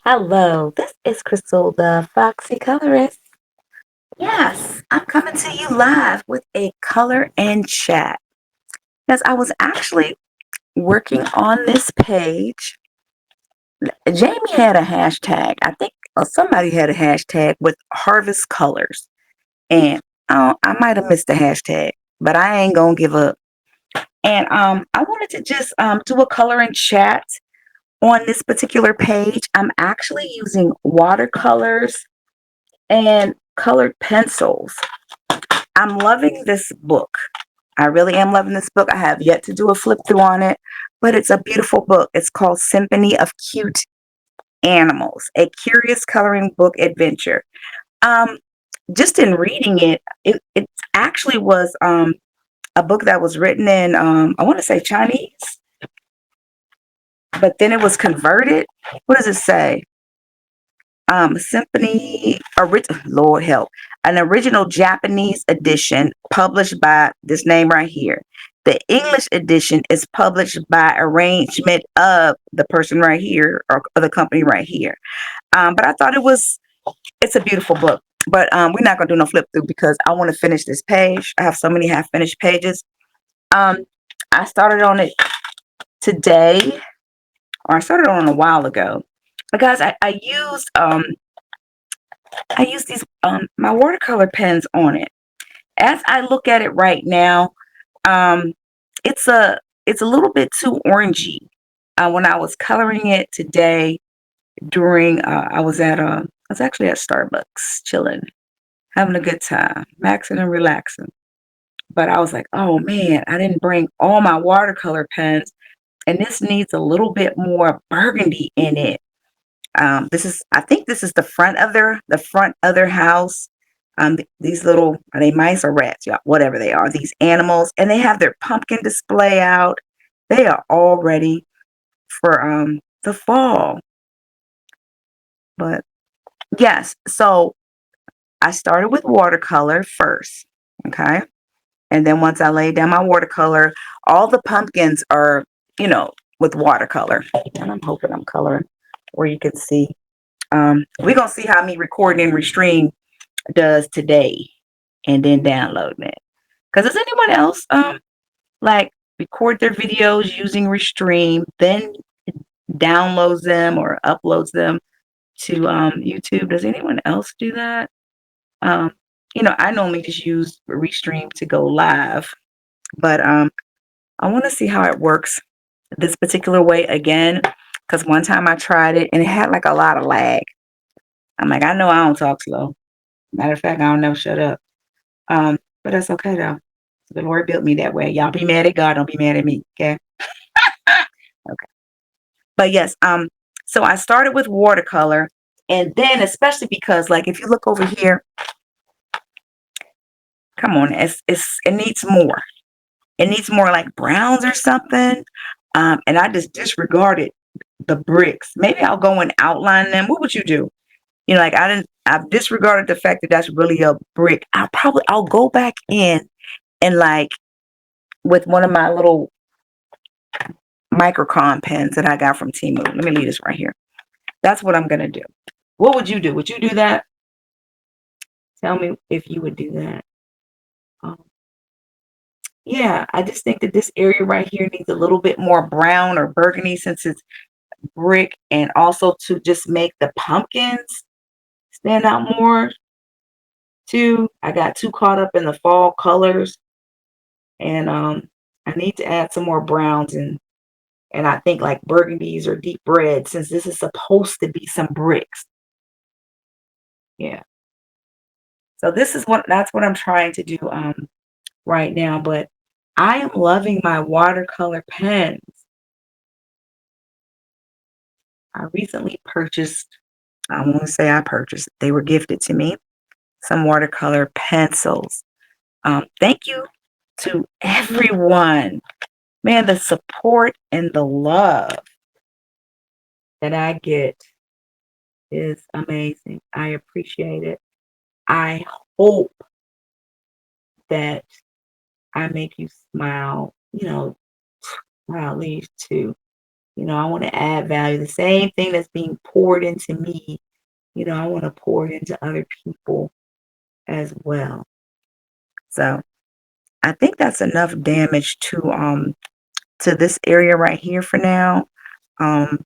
Hello, this is Crystal, the Foxy Colorist. Yes, I'm coming to you live with a color and chat. Because I was actually working on this page. Jamie had a hashtag. I think somebody had a hashtag with harvest colors. And I might have missed the hashtag, but I ain't going to give up. And I wanted to just do a color and chat on this particular page. I'm actually using watercolors and colored pencils. I'm loving this book. I really am loving this book. I have yet to do a flip through on it, but it's a beautiful book. It's called Symphony of Cute Animals, a curious coloring book adventure. Um, just in reading it, it actually was a book that was written in, I want to say Chinese, but then it was converted. What does it say? Symphony, Lord help, an original Japanese edition published by this name right here. The English edition is published by arrangement of the person right here or the company right here. But I thought it's a beautiful book. But we're not gonna do no flip through because I want to finish this page. I have so many half finished pages. Um, I started on it today, or I started on it a while ago because I use these my watercolor pens on it. As I look at it right now, um, it's a little bit too orangey. When I was coloring it today, during I was actually at Starbucks chilling, having a good time, maxing and relaxing. But I was like, oh man, I didn't bring all my watercolor pens, and this needs a little bit more burgundy in it. I think this is the front of their house. These little, are they mice or rats? Yeah, whatever they are, these animals, and they have their pumpkin display out. They are all ready for the fall. But yes, so I started with watercolor first, okay? And then once I laid down my watercolor, all the pumpkins are, with watercolor. And I'm hoping I'm coloring where you can see. We're gonna see how me recording in Restream does today and then downloading it. Because does anyone else like record their videos using Restream, then downloads them or uploads them to YouTube? Does anyone else do that? Um, I normally just use Restream to go live, but I want to see how it works this particular way again. Because one time I tried it and it had like a lot of lag. I'm like, I know I don't talk slow. Matter of fact, I don't never shut up. But that's okay though. The Lord built me that way. Y'all be mad at God, don't be mad at me. Okay. Okay. But yes, so I started with watercolor, and then especially because like if you look over here, come on, it needs more. It needs more like browns or something. And I just disregarded the bricks. Maybe I'll go and outline them. What would you do? Like I've disregarded the fact that that's really a brick. I'll go back in and like with one of my little microcon pens that I got from Temu. Let me leave this right here. That's what I'm gonna do. What would you do? Would you do that? Tell me if you would do that. Um, yeah, I just think that this area right here needs a little bit more brown or burgundy since it's brick, and also to just make the pumpkins stand out more too. I got too caught up in the fall colors, and I need to add some more browns and I think like burgundies or deep red since this is supposed to be some bricks. Yeah. So that's what I'm trying to do right now, but I am loving my watercolor pens. I recently purchased, I won't say I purchased, they were gifted to me, some watercolor pencils. Thank you to everyone. Man, the support and the love that I get is amazing. I appreciate it. I hope that I make you smile, at least too. I want to add value. The same thing that's being poured into me, I want to pour it into other people as well. So I think that's enough damage to this area right here for now. Um,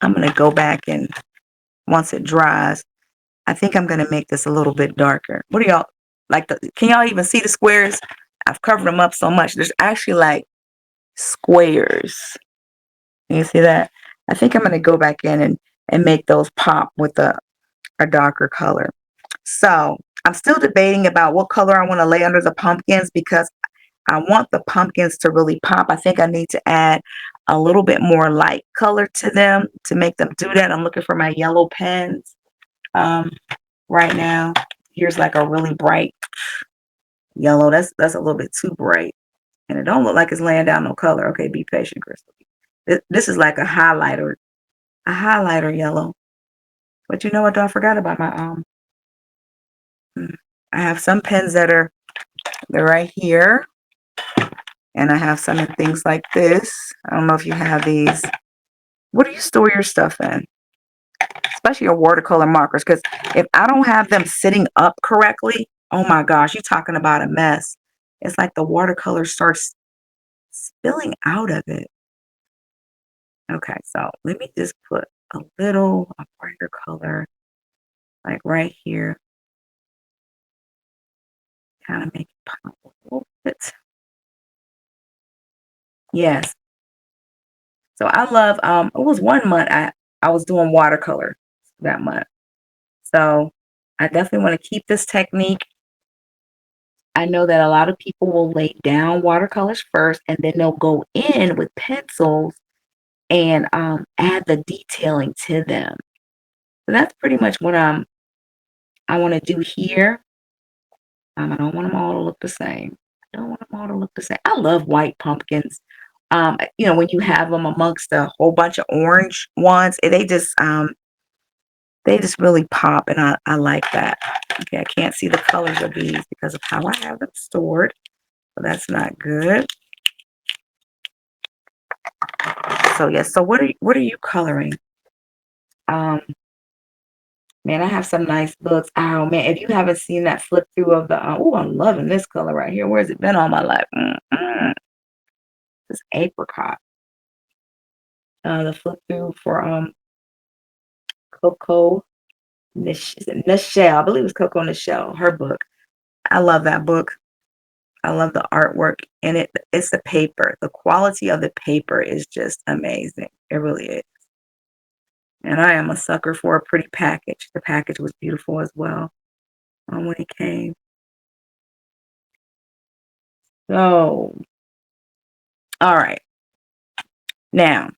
I'm gonna go back and once it dries, I think I'm gonna make this a little bit darker. What do y'all like? Can y'all even see the squares? I've covered them up so much. There's actually like squares. You see that? I think I'm gonna go back in and make those pop with a darker color. So I'm still debating about what color I want to lay under the pumpkins because I want the pumpkins to really pop. I think I need to add a little bit more light color to them to make them do that. I'm looking for my yellow pens um, right now. Here's like a really bright yellow. That's a little bit too bright. And it don't look like it's laying down no color. Okay, be patient, Crystal. This is like a highlighter yellow. But you know what? I forgot about my I have some pens they're right here, and I have some in things like this. I don't know if you have these. What do you store your stuff in? Especially your watercolor markers, because if I don't have them sitting up correctly, oh my gosh, you're talking about a mess. It's like the watercolor starts spilling out of it. Okay, so let me just put a brighter color, like right here. Kind of make it pop a little bit. Yes. So I love, it was 1 month I was doing watercolor that month. So I definitely want to keep this technique. I know that a lot of people will lay down watercolors first and then they'll go in with pencils and add the detailing to them. So that's pretty much what I want to do here. I don't want them all to look the same. I don't want them all to look the same. I love white pumpkins. When you have them amongst a whole bunch of orange ones, they just really pop, and I like that. Okay, I can't see the colors of these because of how I have them stored, so that's not good. So yes, so what are you coloring? Um, Man, I have some nice books. Oh man, if you haven't seen that flip through of the oh, I'm loving this color right here. Where's it been all my life? This apricot. The flip through for Coco Nichelle. I believe it's Coco Nichelle, her book. I love that book. I love the artwork in it. It's the paper. The quality of the paper is just amazing. It really is. And I am a sucker for a pretty package. The package was beautiful as well when it came. So, all right. Now,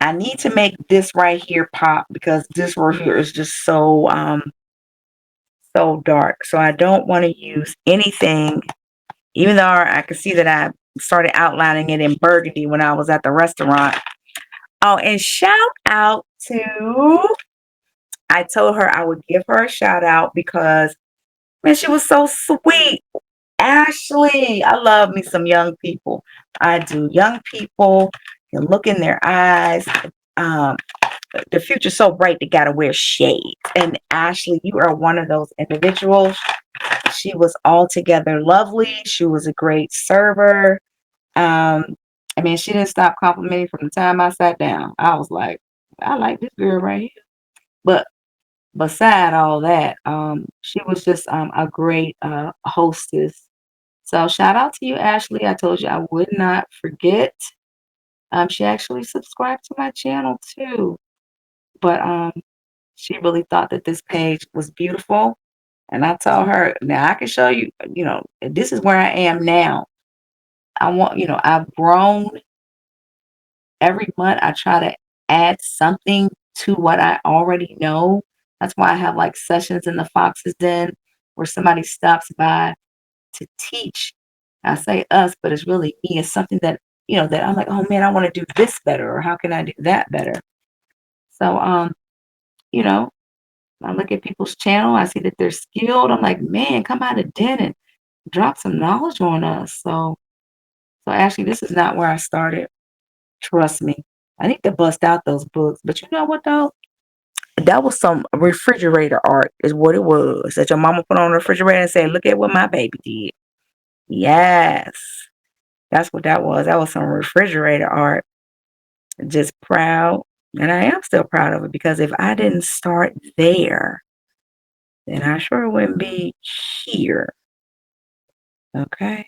I need to make this right here pop because this right here is just so dark. So I don't want to use anything, even though I could see that I started outlining it in burgundy when I was at the restaurant. Oh, and shout out to, I told her I would give her a shout out because, man, she was so sweet. Ashley, I love me some young people. I do. Young people can look in their eyes. Um, the future's so bright they gotta wear shades. And Ashley, you are one of those individuals. She was altogether lovely. She was a great server. She didn't stop complimenting from the time I sat down. I was like, I like this girl right here. But beside all that, she was just a great hostess. So shout out to you, Ashley. I told you I would not forget. She actually subscribed to my channel too. But she really thought that this page was beautiful. And I told her, now I can show you, this is where I am now. I've grown. Every month I try to add something to what I already know. That's why I have like sessions in the Fox's Den where somebody stops by to teach. I say us, but it's really me. It's something that, that I'm like, oh man, I want to do this better, or how can I do that better? So, you know, I look at people's channel, I see that they're skilled. I'm like, man, come out of den and drop some knowledge on us. So actually, this is not where I started. Trust me. I need to bust out those books. But you know what though? That was some refrigerator art is what it was. That your mama put on the refrigerator and said, look at what my baby did. Yes. That's what that was. That was some refrigerator art. Just proud. And I am still proud of it because if I didn't start there, then I sure wouldn't be here. Okay.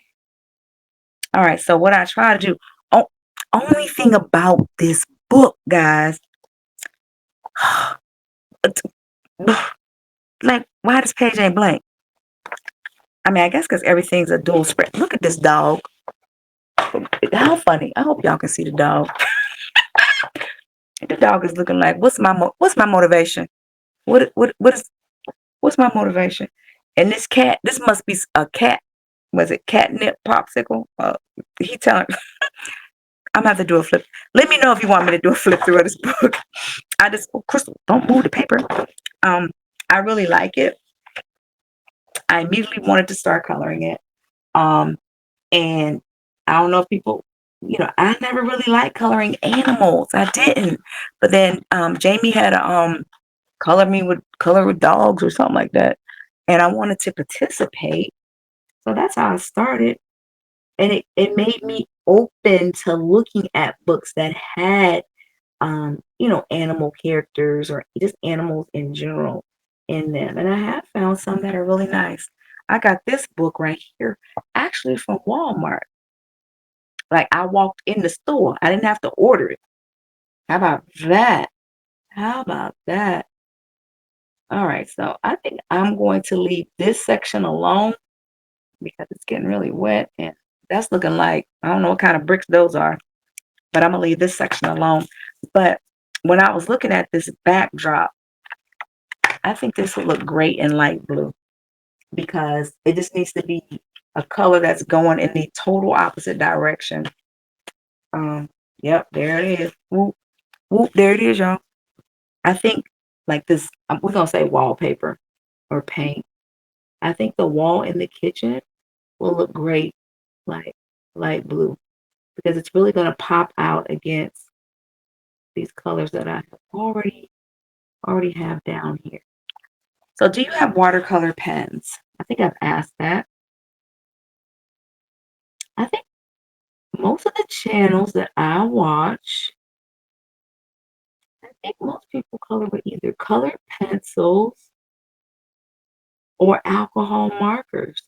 All right. So what I try to do, oh, only thing about this book, guys, like why this page ain't blank? I mean, I guess because everything's a dual spread. Look at this dog. How funny. I hope y'all can see the dog. The dog is looking like, what's my motivation? What's my motivation? And this cat, this must be a cat. Was it catnip popsicle? He telling I'm gonna have to do a flip. Let me know if you want me to do a flip through of this book. Crystal, don't move the paper. Um, I really like it. I immediately wanted to start coloring it. Um, and I don't know if people, I never really liked coloring animals. I didn't. But then Jamie had a color with dogs or something like that. And I wanted to participate. So that's how I started. And it made me open to looking at books that had animal characters or just animals in general in them. And I have found some that are really nice. I got this book right here, actually from Walmart. Like I walked in the store. I didn't have to order it. How about that? How about that? All right, so I think I'm going to leave this section alone because it's getting really wet and that's looking like, I don't know what kind of bricks those are, but I'm gonna leave this section alone. But when I was looking at this backdrop, I think this would look great in light blue because it just needs to be a color that's going in the total opposite direction. Yep, there it is. Whoop, whoop, there it is, y'all. I think like this, we're gonna say wallpaper or paint. I think the wall in the kitchen will look great like light blue because it's really gonna pop out against these colors that I already have down here. So do you have watercolor pens? I think I've asked that. I think most of the channels that I watch, I think most people color with either colored pencils or alcohol markers.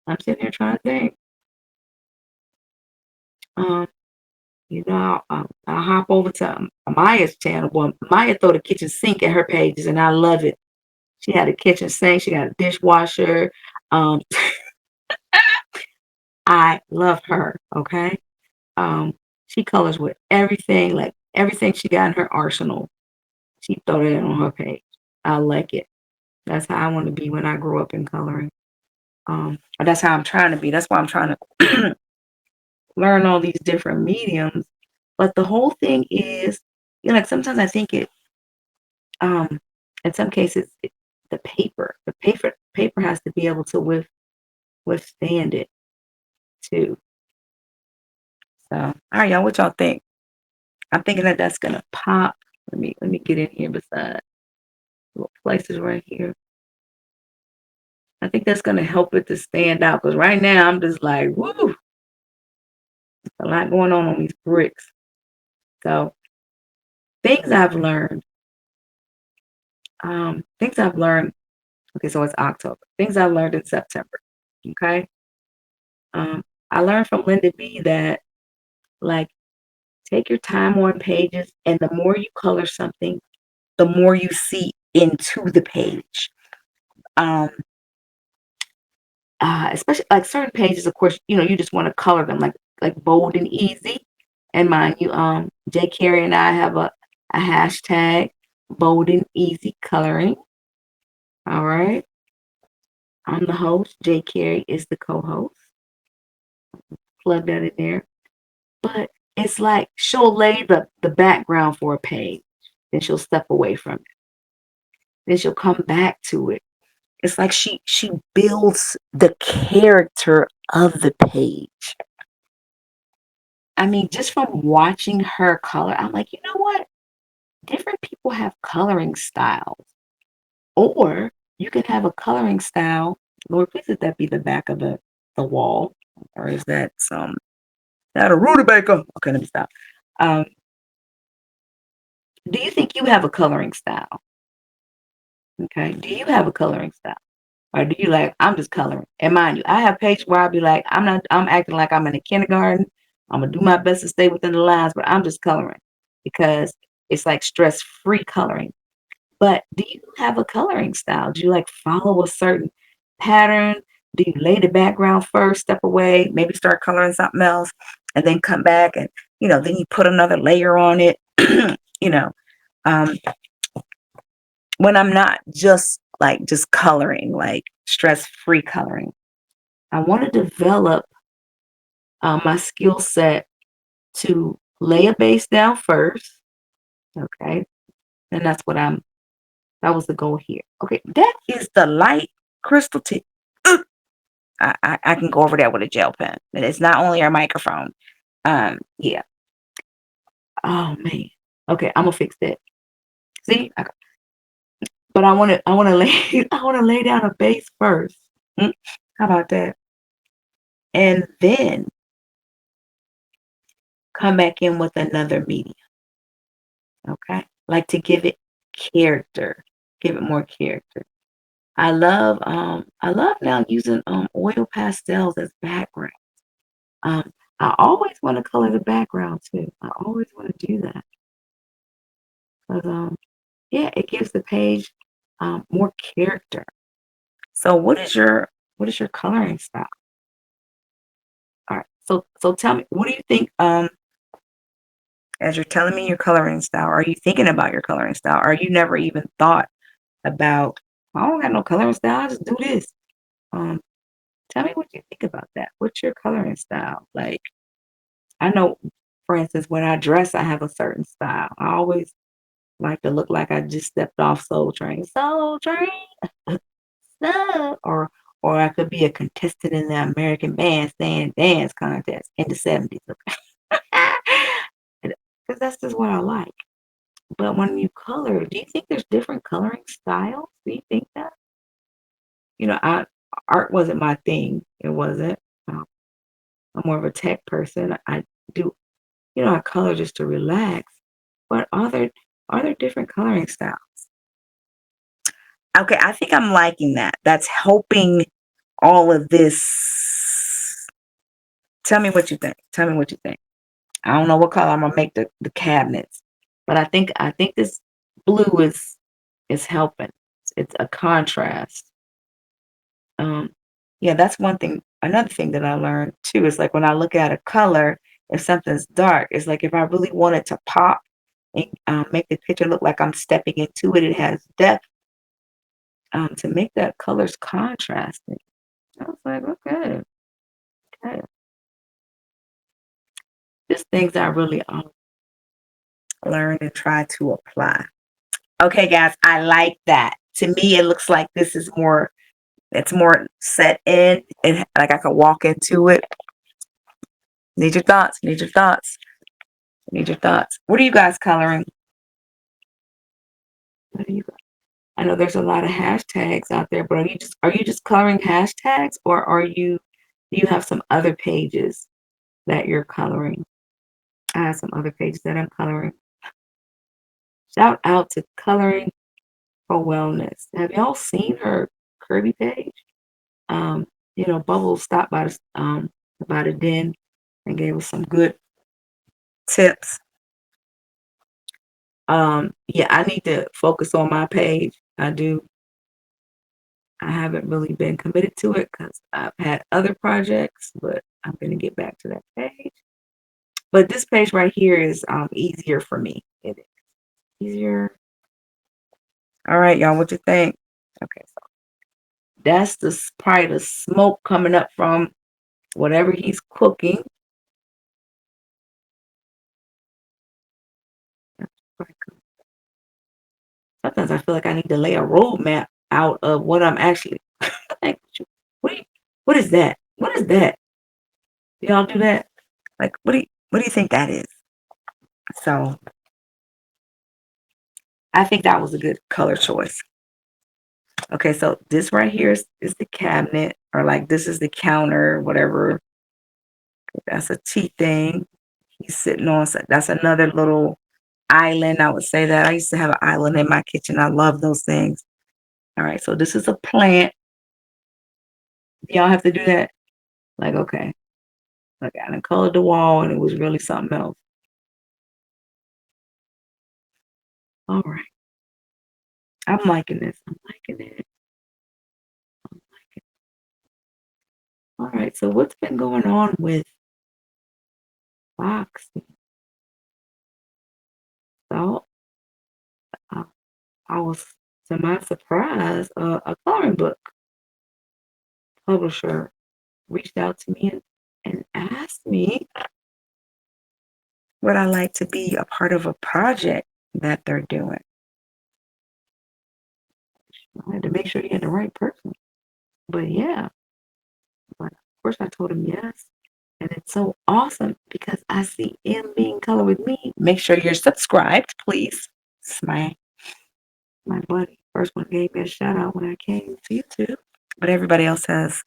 I'm sitting here trying to think. Um, I'll hop over to Maya's channel. Well, Maya throw the kitchen sink at her pages, and I love it. She had a kitchen sink. She got a dishwasher. Um, I love her. Okay. She colors with everything, like everything she got in her arsenal. She throw that on her page. I like it. That's how I want to be when I grow up in coloring. Or that's how I'm trying to be. That's why I'm trying to learn all these different mediums. But the whole thing is, like sometimes I think in some cases, the paper has to be able to withstand it too. So, all right, y'all, what y'all think? I'm thinking that that's gonna pop. Let me get in here beside little places right here. I think that's gonna help it to stand out because right now I'm just like, woo, a lot going on these bricks. So things I've learned. Things I've learned. Okay, so it's October. Things I've learned in September. Okay. I learned from Linda B that like take your time on pages, and the more you color something, the more you see into the page. Especially like certain pages, of course, you just want to color them like bold and easy. And mind you, J. Carey and I have a hashtag bold and easy coloring. All right. I'm the host. J. Carey is the co-host. Plug that in there. But it's like she'll lay the background for a page, then she'll step away from it. Then she'll come back to it. It's like she builds the character of the page. I mean, just from watching her color, I'm like, you know what? Different people have coloring styles. Or you can have a coloring style. Lord, please let that be the back of the wall. Or is that that a rutabaga? Okay, let me stop. Um, do you think you have a coloring style? Okay. Do you have a coloring style? Or do you like, I'm just coloring? And mind you, I have pages where I'll be like, I'm acting like I'm in a kindergarten. I'm gonna do my best to stay within the lines, but I'm just coloring because it's like stress-free coloring. But do you have a coloring style? Do you like follow a certain pattern? Do you lay the background first, step away, maybe start coloring something else, and then come back and then you put another layer on it? you know, um, when I'm not just coloring, like stress-free coloring, I want to develop my skill set to lay a base down first. Okay. And that was the goal here. Okay. That is the light crystal tip. I can go over that with a gel pen. And it's not only our microphone. Yeah. Oh man. Okay, I'm gonna fix that. See, but I want to lay I want to lay down a base first. Mm, How about that? And then come back in with another medium. Okay, like to give it character, give it more character. I love now using oil pastels as background. Um, I always want to color the background too. I always want to do that because yeah, it gives the page more character. So what is your coloring style? All right. So tell me, what do you think as you're telling me your coloring style, are you thinking about your coloring style? Or you never even thought about, I don't got no coloring style, I just do this. Um, Tell me what you think about that. What's your coloring style? Like, I know, for instance, when I dress, I have a certain style. I always like to look like I just stepped off Soul Train. Soul Train, or I could be a contestant in the American Bandstand Dance Contest in the 70s. Because that's just what I like. But when you color, do you think there's different coloring styles? Do you think that? I art wasn't my thing. It wasn't. Um, I'm more of a tech person. I do, I color just to relax. But are there different coloring styles? Okay, I think I'm liking that. That's helping all of this. Tell me what you think. Tell me what you think. I don't know what color I'm gonna make the cabinets, but I think this blue is helping. It's a contrast. Um, yeah, that's one thing. Another thing that I learned too is like when I look at a color, if something's dark, it's like if I really want it to pop and make the picture look like I'm stepping into it, it has depth. To make that colors contrasting. I was like, okay, okay. Just things I really learn and try to apply. Okay, guys, I like that. To me, it looks like this is more, it's more set in and like I could walk into it. Need your thoughts, need your thoughts, need your thoughts. What are you guys coloring? What are you I know there's a lot of hashtags out there, but are you just coloring hashtags or do you have some other pages that you're coloring? I have some other pages that I'm coloring. Shout out to Coloring for Wellness. Have y'all seen her Kirby page? Um, Bubbles stopped by the den and gave us some good tips. Yeah, I need to focus on my page. I do. I haven't really been committed to it because I've had other projects, but I'm gonna get back to that page. But this page right here is easier for me. It is easier. All right, y'all, what you think? Okay, so that's probably the smoke coming up from whatever he's cooking. Sometimes I feel like I need to lay a roadmap out of what I'm actually. Like, what, what is that? What is that? Do y'all do that? Like, what do you? What do you think that is? So I think that was a good color choice. Okay, so this right here is the cabinet, or like this is the counter, whatever. That's a tea thing. He's sitting on, that's another little island. I would say that. I used to have an island in my kitchen. I love those things. All right, so this is a plant. Y'all have to do that? Like, okay. Look, I done colored the wall and it was really something else. All right. I'm liking this. I'm liking it. I'm liking it. All right, so what's been going on with Foxy? So uh, I was, to my surprise, a coloring book publisher reached out to me and asked me would I like to be a part of a project that they're doing. I had to make sure you had the right person. But yeah, but of course I told him yes. And it's so awesome because I see him being color with me. Make sure you're subscribed, please. It's my buddy. First one gave me a shout out when I came to YouTube. But everybody else has,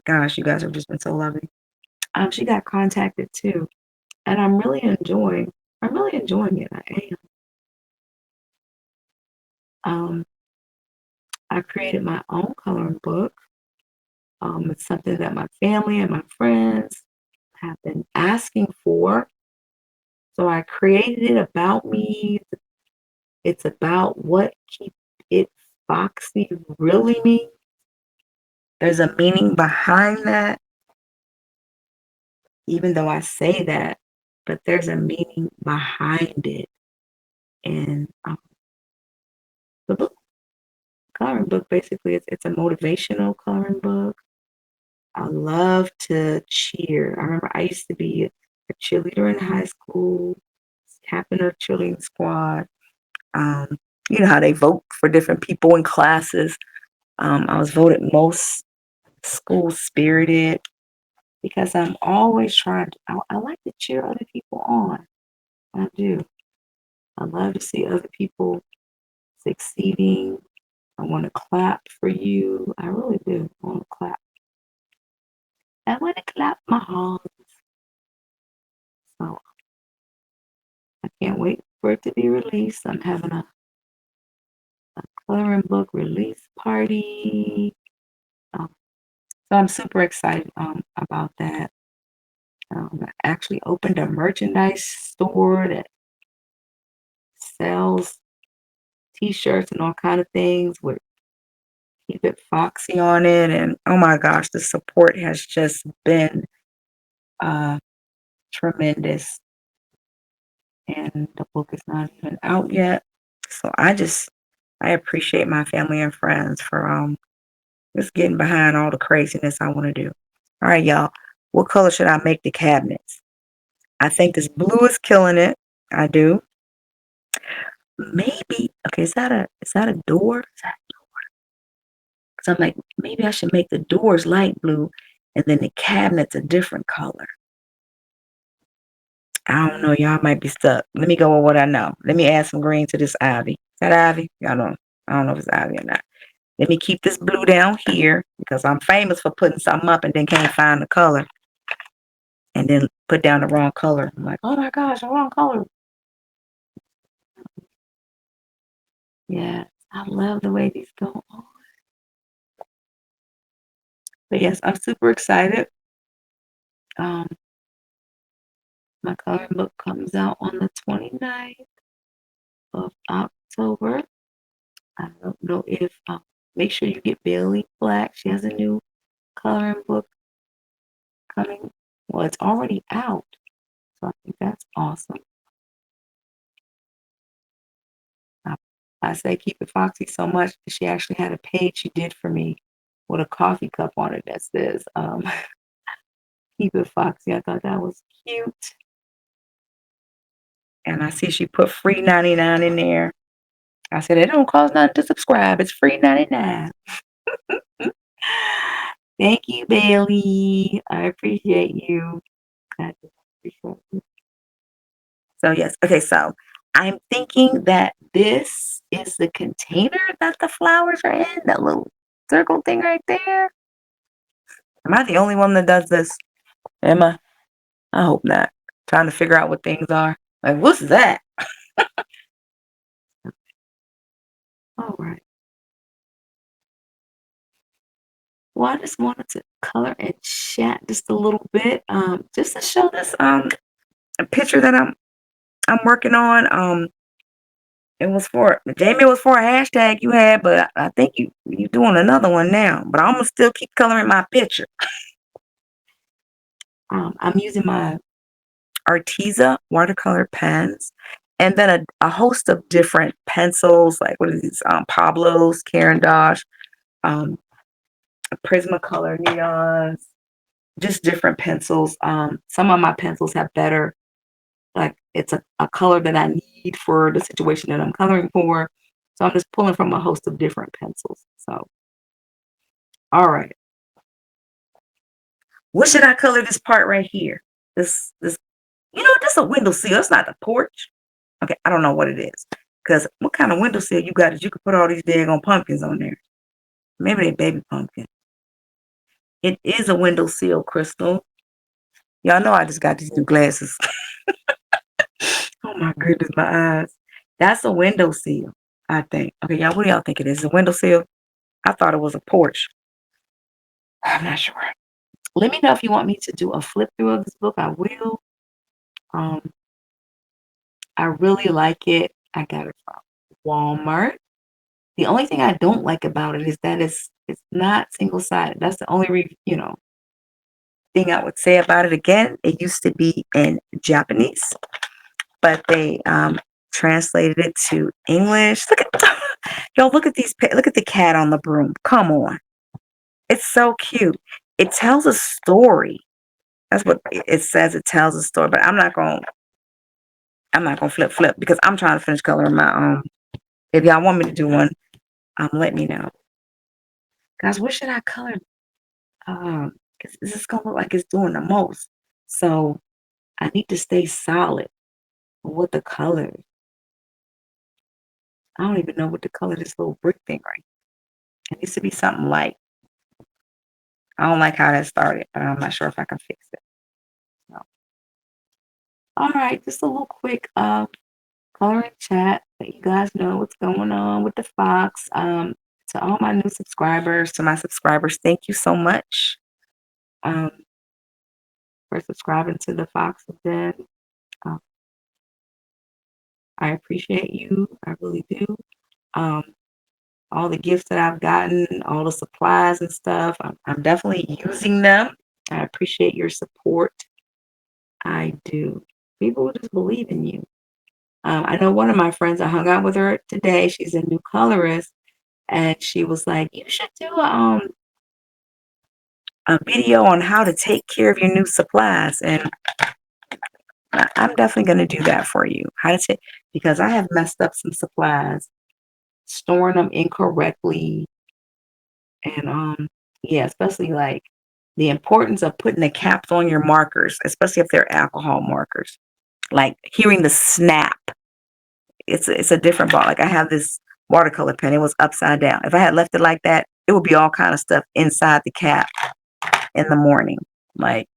gosh, you guys have just been so lovely. She got contacted too. And I'm really enjoying it. I am. I created my own coloring book. It's something that my family and my friends have been asking for. So I created it about me. It's about what keep it foxy really means. There's a meaning behind that, even though I say that, but there's a meaning behind it. And the book, coloring book, basically, it's a motivational coloring book. I love to cheer. I remember I used to be a cheerleader in high school, captain of cheerleading squad. Um, you know how they vote for different people in classes. I was voted most school spirited because I'm always trying to, I like to cheer other people on. I do. I love to see other people succeeding. I want to clap for you. I really do. I want to clap. I want to clap my hands. So I can't wait for it to be released. I'm having a coloring book release party. Um, so I'm super excited about that. I actually opened a merchandise store that sells t-shirts and all kind of things with Keep It Foxy on it. And oh my gosh, the support has just been uh, tremendous. And the book is not even out yet. So I appreciate my family and friends for just getting behind all the craziness I want to do. All right, y'all. What color should I make the cabinets? I think this blue is killing it. I do. Maybe okay, is that a door? So I'm like, maybe I should make the doors light blue and then the cabinets a different color. I don't know, y'all might be stuck. Let me go with what I know. Let me add some green to this ivy. Is that ivy? Y'all know. I don't know if it's ivy or not. Let me keep this blue down here because I'm famous for putting something up and then can't find the color. And then put down the wrong color. I'm like, oh my gosh, the wrong color. Yeah, I love the way these go on. But yes, I'm super excited. Um, my coloring book comes out on the 29th of October. I don't know if, make sure you get Bailey Black. She has a new coloring book coming. Well, it's already out. So I think that's awesome. I say keep it foxy so much that she actually had a page she did for me with a coffee cup on it that says keep it foxy. I thought that was cute. And I see she put free 99 in there. I said it don't cost nothing to subscribe. It's free 99. Thank you, Bailey. I appreciate you. So yes, okay, so I'm thinking that this is the container that the flowers are in, that little circle thing right there. Am I the only one that does this? Am I? I hope not. Trying to figure out what things are. Like, what's that? All right. Well, I just wanted to color and chat just a little bit, just to show this a picture that I'm working on. It was for Jamie. It was for a hashtag you had, but I think you doing another one now. But I'm gonna still keep coloring my picture. I'm using my Arteza watercolor pens, and then a host of different pencils, like what are these? Pablo's, Caran d'Ache, um, Prismacolor neons, just different pencils. Some of my pencils have better, like it's a color that I need for the situation that I'm coloring for. So I'm just pulling from a host of different pencils. So, all right. What should I color this part right here? This, this a windowsill. It's not the porch. Okay, I don't know what it is. Because what kind of windowsill you got that you could put all these daggone pumpkins on there? Maybe they baby pumpkin. It is a windowsill, Crystal. Y'all know I just got these new glasses. Oh my goodness, my eyes. That's a windowsill, I think. Okay, y'all, what do y'all think it is? A windowsill? I thought it was a porch. I'm not sure. Let me know if you want me to do a flip through of this book. I will. Um, I really like it. I got it from Walmart. The only thing I don't like about it is that it's not single sided. That's the only thing I would say about it. Again, it used to be in Japanese, but they translated it to English. Look at y'all. Look at these. Look at the cat on the broom. Come on, it's so cute. It tells a story. That's what it says. It tells a story. But I'm not gonna flip because I'm trying to finish coloring my If y'all want me to do one, let me know. Guys, what should I color? Because this is gonna look like it's doing the most. So I need to stay solid with the colors. I don't even know what to color this little brick thing right. It needs to be something light. I don't like how that started, but I'm not sure if I can fix it. So, all right, just a little quick coloring chat. Let you guys know what's going on with the Fox. To all my new subscribers, to my subscribers, thank you so much um, for subscribing to the Fox Den. Um, I appreciate you. I really do. Um, all the gifts that I've gotten, all the supplies and stuff, I'm definitely using them. I appreciate your support. I do. People just believe in you. I know one of my friends, I hung out with her today. She's a new colorist, and she was like, "You should do a video on how to take care of your new supplies." And I'm definitely going to do that for you. How to take, because I have messed up some supplies, storing them incorrectly, and yeah, especially like the importance of putting the caps on your markers, especially if they're alcohol markers. Like hearing the snap, it's a different ball. Like I have this watercolor pen, it was upside down. If I had left it like that, it would be all kind of stuff inside the cap in the morning. Like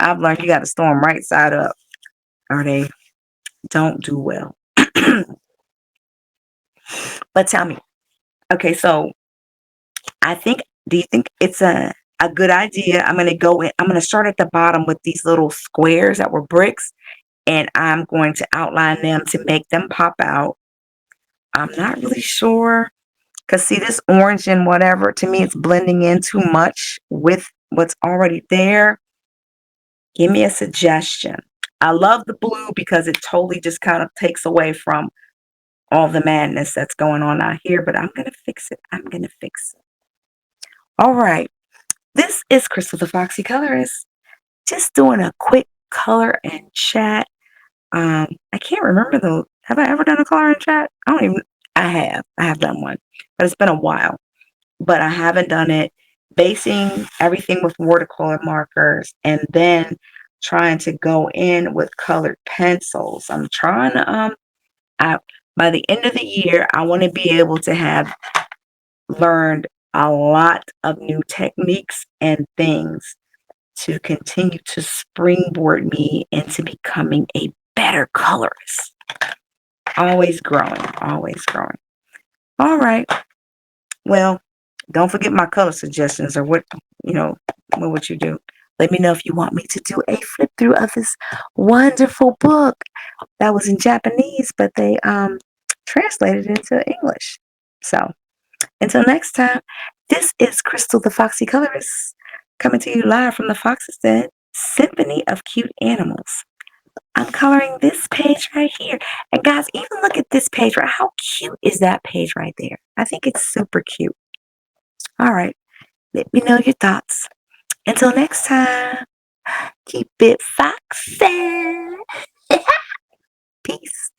I've learned you got to store them right side up, or they don't do well. But tell me, okay, so do you think it's a good idea? I'm going to go in, I'm going to start at the bottom with these little squares that were bricks, and I'm going to outline them to make them pop out. I'm not really sure because see this orange and whatever, to me, it's blending in too much with what's already there. Give me a suggestion. I love the blue because it totally just kind of takes away from all the madness that's going on out here, but I'm going to fix it. I'm going to fix it. All right. This is Crystal the Foxy Colorist. Just doing a quick color and chat. I can't remember though. Have I ever done a color and chat? I don't even. I have. I have done one, but it's been a while. But I haven't done it basing everything with watercolor markers and then trying to go in with colored pencils. I'm trying to I by the end of the year, I want to be able to have learned a lot of new techniques and things to continue to springboard me into becoming a better colorist. Always growing, always growing. All right. Well, don't forget my color suggestions or what would you do? Let me know if you want me to do a flip through of this wonderful book that was in Japanese, but they translated it into English. So until next time, this is Crystal the Foxy Colorist coming to you live from the Fox's Den Symphony of Cute Animals. I'm coloring this page right here. And guys, even look at this page, right? How cute is that page right there? I think it's super cute. All right. Let me know your thoughts. Until next time, keep it foxy. Peace.